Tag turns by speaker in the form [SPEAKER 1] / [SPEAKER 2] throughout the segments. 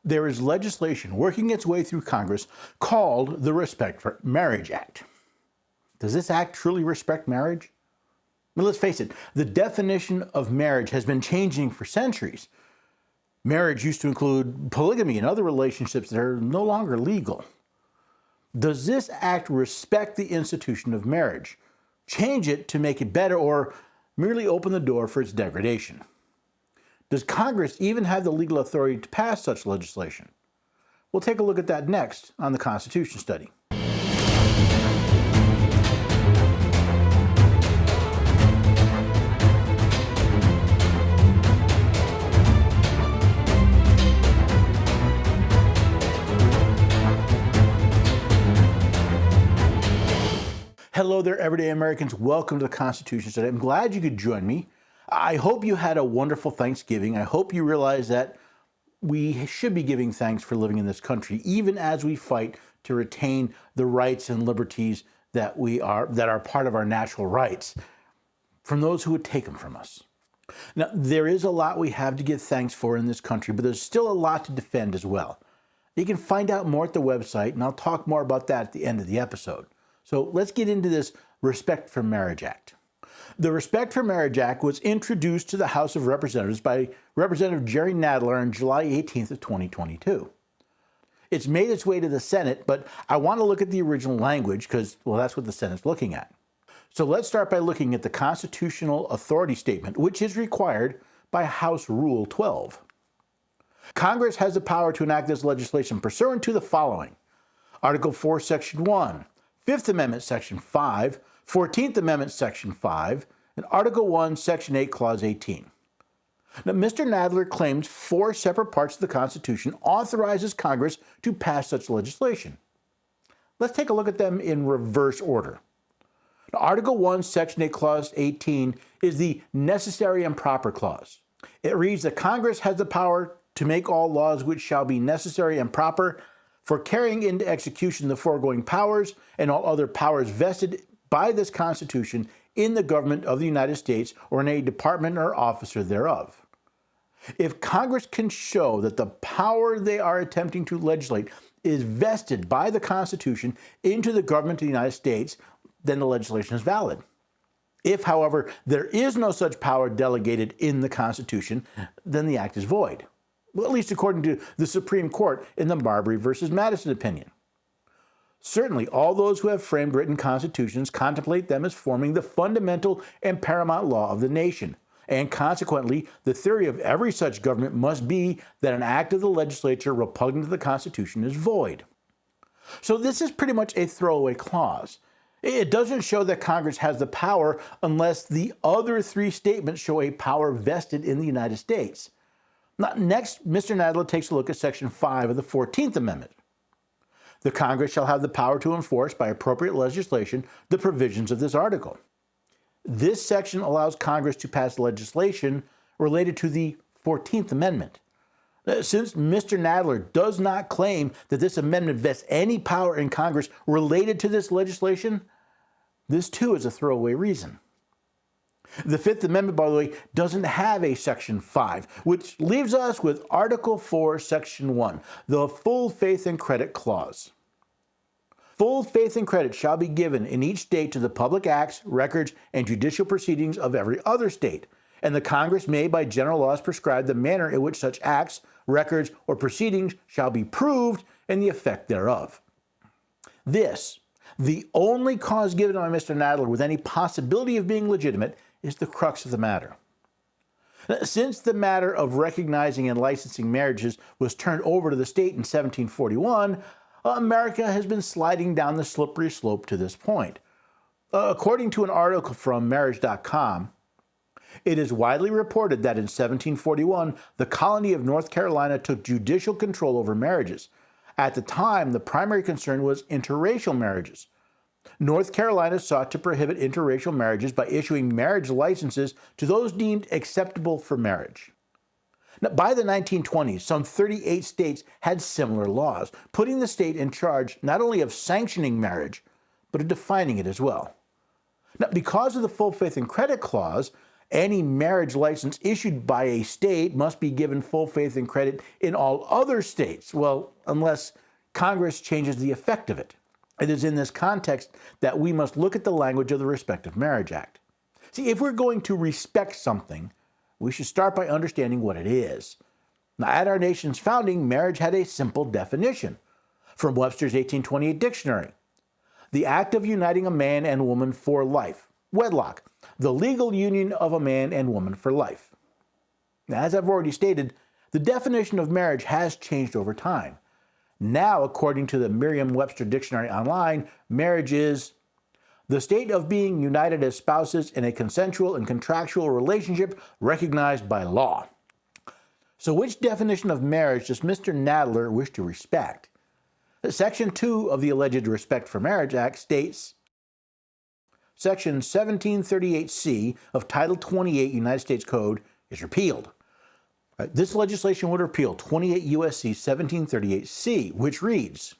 [SPEAKER 1] there is legislation working its way through Congress called the Respect for Marriage Act. Does this act truly respect marriage? Well, let's face it, the definition of marriage has been changing for centuries. Marriage used to include polygamy and other relationships that are no longer legal. Does this act respect the institution of marriage, change it to make it better, or merely open the door for its degradation? Does Congress even have the legal authority to pass such legislation? We'll take a look at that next on the Constitution Study. Hello there, everyday Americans. Welcome to the Constitution Study. I'm glad you could join me. I hope you had a wonderful Thanksgiving. I hope you realize that we should be giving thanks for living in this country, even as we fight to retain the rights and liberties that are part of our natural rights from those who would take them from us. Now, there is a lot we have to give thanks for in this country, but there's still a lot to defend as well. You can find out more at the website, and I'll talk more about that at the end of the episode. So let's get into this Respect for Marriage Act. The Respect for Marriage Act was introduced to the House of Representatives by Representative Jerry Nadler on July 18th of 2022. It's made its way to the Senate, but I want to look at the original language because, well, that's what the Senate's looking at. So let's start by looking at the Constitutional Authority Statement, which is required by House Rule 12. Congress has the power to enact this legislation pursuant to the following: Article 4, Section 1, 5th Amendment, Section 5, 14th Amendment, Section 5, and Article 1, Section 8, Clause 18. Now, Mr. Nadler claims 4 separate parts of the Constitution authorizes Congress to pass such legislation. Let's take a look at them in reverse order. Now, Article 1, Section 8, Clause 18 is the Necessary and Proper Clause. It reads that Congress has the power to make all laws which shall be necessary and proper for carrying into execution the foregoing powers and all other powers vested by this Constitution in the government of the United States or in a department or officer thereof. If Congress can show that the power they are attempting to legislate is vested by the Constitution into the government of the United States, then the legislation is valid. If, however, there is no such power delegated in the Constitution, then the act is void. Well, at least according to the Supreme Court in the Marbury versus Madison opinion. Certainly, all those who have framed written constitutions contemplate them as forming the fundamental and paramount law of the nation, and consequently, the theory of every such government must be that an act of the legislature repugnant to the Constitution is void. So this is pretty much a throwaway clause. It doesn't show that Congress has the power unless the other 3 statements show a power vested in the United States. Next, Mr. Nadler takes a look at Section 5 of the 14th Amendment. The Congress shall have the power to enforce by appropriate legislation the provisions of this article. This section allows Congress to pass legislation related to the 14th Amendment. Since Mr. Nadler does not claim that this amendment vests any power in Congress related to this legislation, this too is a throwaway reason. The 5th Amendment, by the way, doesn't have a Section 5, which leaves us with Article 4, Section 1, the Full Faith and Credit Clause. Full faith and credit shall be given in each state to the public acts, records, and judicial proceedings of every other state, and the Congress may by general laws prescribe the manner in which such acts, records, or proceedings shall be proved and the effect thereof. This, the only cause given by Mr. Nadler with any possibility of being legitimate, is the crux of the matter. Since the matter of recognizing and licensing marriages was turned over to the state in 1741, America has been sliding down the slippery slope to this point. According to an article from marriage.com, it is widely reported that in 1741, the colony of North Carolina took judicial control over marriages. At the time, the primary concern was interracial marriages. North Carolina sought to prohibit interracial marriages by issuing marriage licenses to those deemed acceptable for marriage. Now, by the 1920s, some 38 states had similar laws, putting the state in charge not only of sanctioning marriage, but of defining it as well. Now, because of the full faith and credit clause, Any marriage license issued by a state must be given full faith and credit in all other states, well, unless Congress changes the effect of it. It is in this context that we must look at the language of the respective Marriage Act. See, if we're going to respect something, we should start by understanding what it is. Now, at our nation's founding, marriage had a simple definition from Webster's 1828 dictionary: the act of uniting a man and woman for life, wedlock, the legal union of a man and woman for life. Now, as I've already stated, the definition of marriage has changed over time. Now, according to the Merriam-Webster Dictionary online, marriage is the state of being united as spouses in a consensual and contractual relationship recognized by law. So which definition of marriage does Mr. Nadler wish to respect? Section 2 of the alleged Respect for Marriage Act states, Section 1738C of Title 28 United States Code is repealed. This legislation would repeal 28 U.S.C. 1738C, which reads,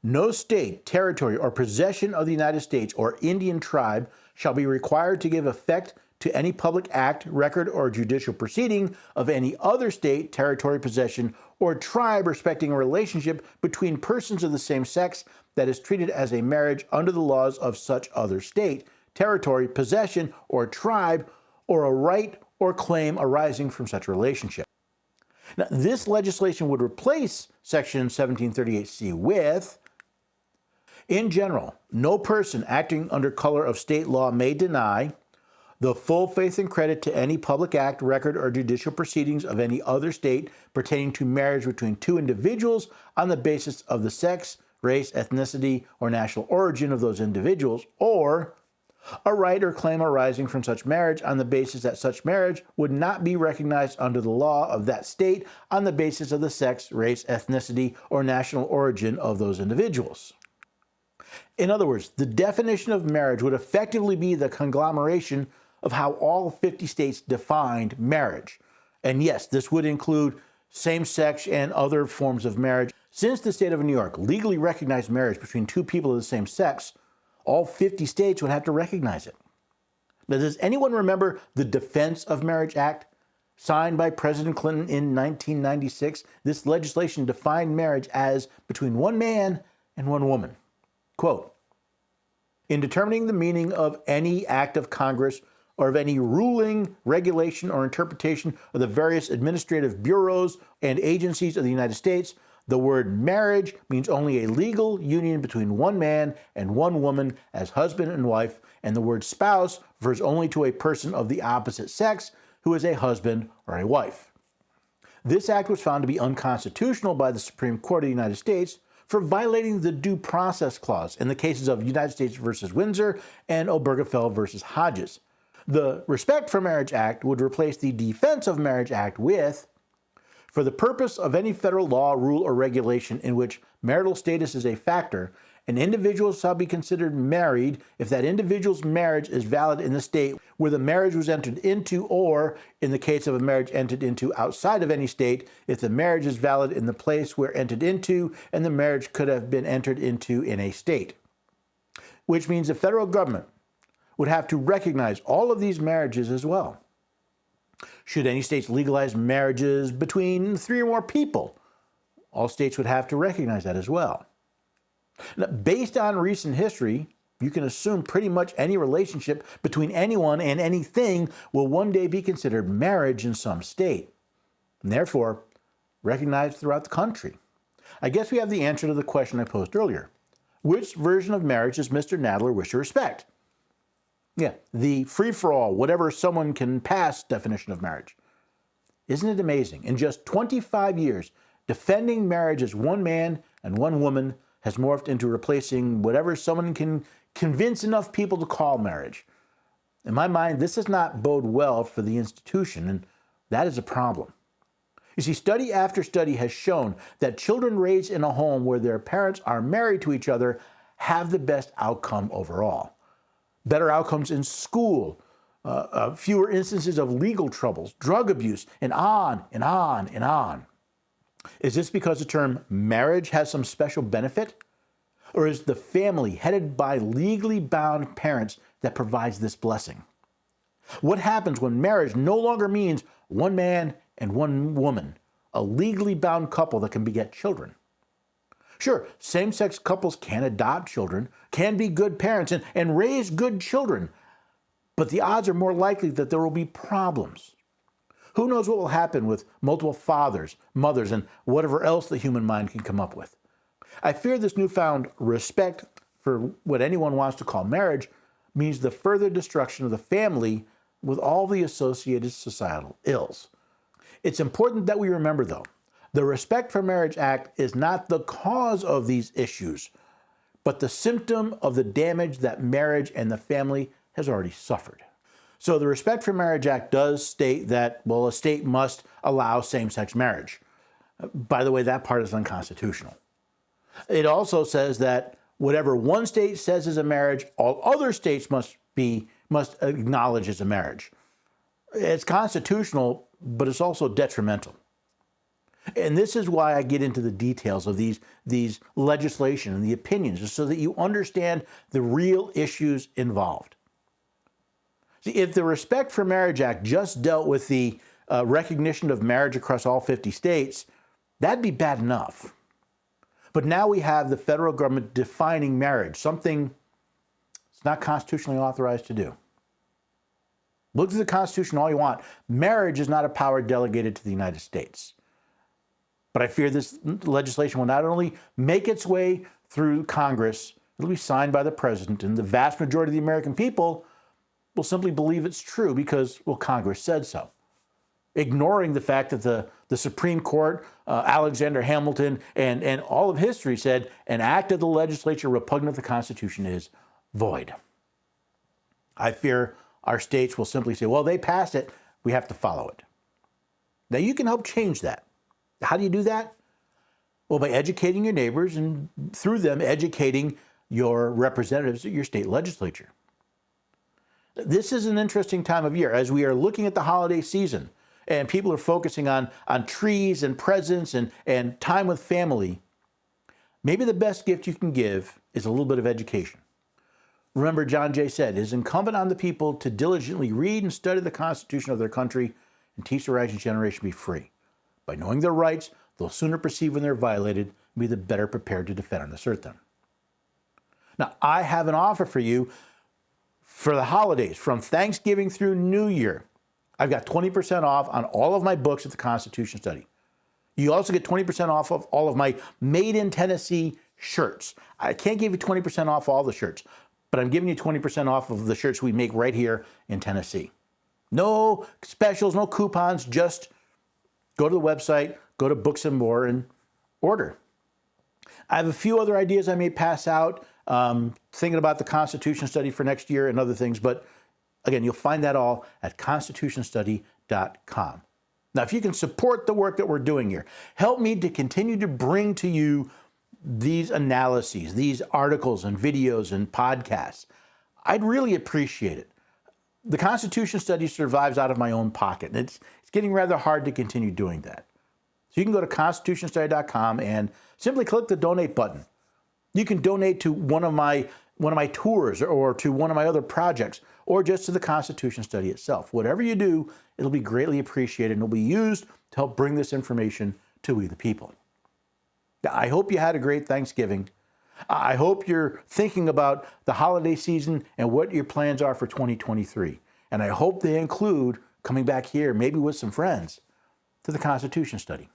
[SPEAKER 1] no state, territory, or possession of the United States or Indian tribe shall be required to give effect to any public act, record, or judicial proceeding of any other state, territory, possession, or tribe respecting a relationship between persons of the same sex that is treated as a marriage under the laws of such other state, territory, possession, or tribe, or a right or claim arising from such relationship. Now, this legislation would replace Section 1738C with, in general, no person acting under color of state law may deny the full faith and credit to any public act, record, or judicial proceedings of any other state pertaining to marriage between two individuals on the basis of the sex, race, ethnicity, or national origin of those individuals, or a right or claim arising from such marriage on the basis that such marriage would not be recognized under the law of that state on the basis of the sex, race, ethnicity, or national origin of those individuals. In other words, the definition of marriage would effectively be the conglomeration of how all 50 states defined marriage. And yes, this would include same-sex and other forms of marriage. Since the state of New York legally recognized marriage between two people of the same sex, all 50 states would have to recognize it. Now, does anyone remember the Defense of Marriage Act signed by President Clinton in 1996? This legislation defined marriage as between one man and one woman. Quote, in determining the meaning of any act of Congress or of any ruling, regulation, or interpretation of the various administrative bureaus and agencies of the United States, the word marriage means only a legal union between one man and one woman as husband and wife, and the word spouse refers only to a person of the opposite sex who is a husband or a wife. This act was found to be unconstitutional by the Supreme Court of the United States for violating the Due Process Clause in the cases of United States versus Windsor and Obergefell versus Hodges. The Respect for Marriage Act would replace the Defense of Marriage Act with, for the purpose of any federal law, rule, or regulation in which marital status is a factor, an individual shall be considered married if that individual's marriage is valid in the state where the marriage was entered into, or, in the case of a marriage entered into outside of any state, if the marriage is valid in the place where entered into and the marriage could have been entered into in a state. Which means the federal government would have to recognize all of these marriages as well. Should any states legalize marriages between 3 or more people, all states would have to recognize that as well. Now, based on recent history, you can assume pretty much any relationship between anyone and anything will one day be considered marriage in some state, and therefore recognized throughout the country. I guess we have the answer to the question I posed earlier. Which version of marriage does Mr. Nadler wish to respect? Yeah, the free-for-all, whatever someone can pass definition of marriage. Isn't it amazing? In just 25 years, defending marriage as one man and one woman has morphed into replacing whatever someone can convince enough people to call marriage. In my mind, this does not bode well for the institution, and that is a problem. You see, study after study has shown that children raised in a home where their parents are married to each other have the best outcome overall. Better outcomes in school, fewer instances of legal troubles, drug abuse, and on and on and on. Is this because the term marriage has some special benefit? Or is the family headed by legally bound parents that provides this blessing? What happens when marriage no longer means one man and one woman, a legally bound couple that can beget children? Sure, same-sex couples can adopt children, can be good parents, and raise good children, but the odds are more likely that there will be problems. Who knows what will happen with multiple fathers, mothers, and whatever else the human mind can come up with. I fear this newfound respect for what anyone wants to call marriage means the further destruction of the family with all the associated societal ills. It's important that we remember, though, the Respect for Marriage Act is not the cause of these issues, but the symptom of the damage that marriage and the family has already suffered. So the Respect for Marriage Act does state that, well, a state must allow same-sex marriage. By the way, that part is unconstitutional. It also says that whatever one state says is a marriage, all other states must acknowledge as a marriage. It's constitutional, but it's also detrimental. And this is why I get into the details of these legislation and the opinions, just so that you understand the real issues involved. See, if the Respect for Marriage Act just dealt with the recognition of marriage across all 50 states, that'd be bad enough. But now we have the federal government defining marriage, something it's not constitutionally authorized to do. Look through the Constitution all you want. Marriage is not a power delegated to the United States. But I fear this legislation will not only make its way through Congress, it'll be signed by the president, and the vast majority of the American people will simply believe it's true because, well, Congress said so. Ignoring the fact that the Supreme Court, Alexander Hamilton, and all of history said an act of the legislature repugnant to the Constitution is void. I fear our states will simply say, well, they passed it, we have to follow it. Now, you can help change that. How do you do that? Well, by educating your neighbors and through them educating your representatives at your state legislature. This is an interesting time of year as we are looking at the holiday season and people are focusing on trees and presents and time with family. Maybe the best gift you can give is a little bit of education. Remember, John Jay said, it is incumbent on the people to diligently read and study the Constitution of their country and teach the rising generation to be free. By knowing their rights, they'll sooner perceive when they're violated and be the better prepared to defend and assert them. Now, I have an offer for you for the holidays, from Thanksgiving through New Year. I've got 20% off on all of my books at the Constitution Study. You also get 20% off of all of my Made in Tennessee shirts. I can't give you 20% off all the shirts, but I'm giving you 20% off of the shirts we make right here in Tennessee. No specials, no coupons, just go to the website, go to Books and More, and order. I have a few other ideas I may pass out, thinking about the Constitution Study for next year and other things, but again, you'll find that all at constitutionstudy.com. Now, if you can support the work that we're doing here, help me to continue to bring to you these analyses, these articles and videos and podcasts, I'd really appreciate it. The Constitution Study survives out of my own pocket, and it's getting rather hard to continue doing that. So you can go to constitutionstudy.com and simply click the donate button. You can donate to one of my tours or to one of my other projects or just to the Constitution Study itself. Whatever you do, it'll be greatly appreciated and it'll be used to help bring this information to we the people. I hope you had a great Thanksgiving. I hope you're thinking about the holiday season and what your plans are for 2023. And I hope they include coming back here, maybe with some friends, to the Constitution Study.